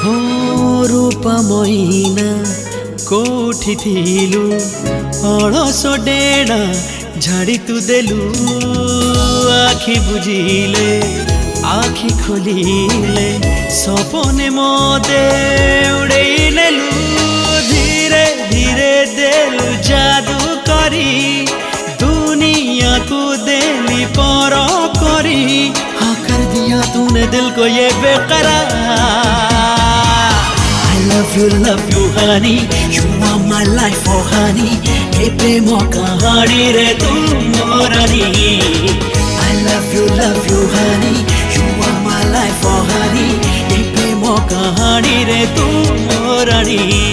हो रूपा मैना कोठी थिलु अळस डेणा झाड़ी तू देलु आखि बुझिले आखि खोलिले सपने मोदे उड़ेई नेलु धीरे धीरे देलु जादू करी दुनिया को देली पर करी हाँ कर दिया तूने दिल को ये बेकरार love you honey you are my life oh honey ke premo kahani re tu morani I love you honey you are my life oh honey ke premo kahani re tu morani